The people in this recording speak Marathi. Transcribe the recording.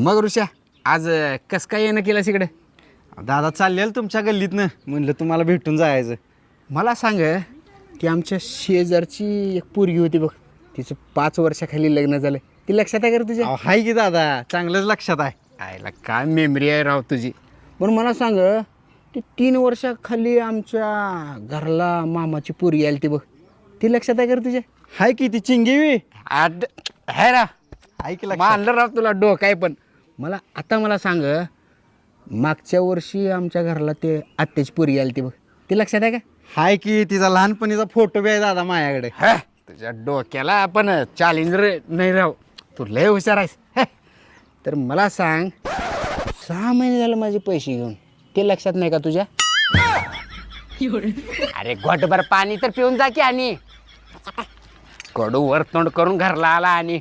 मग ऋषा आज कस काय येणं केलं इकडे? दादा चाललेल तुमच्या गल्लीतनं म्हणलं तुम्हाला भेटून जायचं. मला सांग ती आमच्या शेजारची एक पोरगी होती बघ, तिचं 5 वर्षाखाली लग्न झालं, ती लक्षात आहे का रे तुझ्या? अहो, हाय की दादा, चांगलंच लक्षात आहे. आयला काय मेमरी आहे राव तुझी. पण मला सांग ती 3 वर्षाखाली आमच्या घरला मामाची पोरगी आली ती बघ, ती लक्षात आहे का रे तुझ्या? हाय की ती चिंगेवी है रा हाय की लक्षात. मानलं राव तुला डोक आहे. पण मला सांग मागच्या वर्षी आमच्या घरला ते आत्याची पोरगी आली ती बघ, ती लक्षात आहे का? हाय की तिचा लहानपणीचा फोटो बी आहे दादा माझ्याकडे. हा तुझ्या डोक्याला आपण चॅलेंजर नाही राव, तू लय हुशार आहेस. तर मला सांग 6 महिने झालं माझे पैसे घेऊन, ते लक्षात नाही का तुझ्या? अरे घोटभर पाणी तर पिऊन जा की. आणि कडू वर तोंड करून घरला आला आणि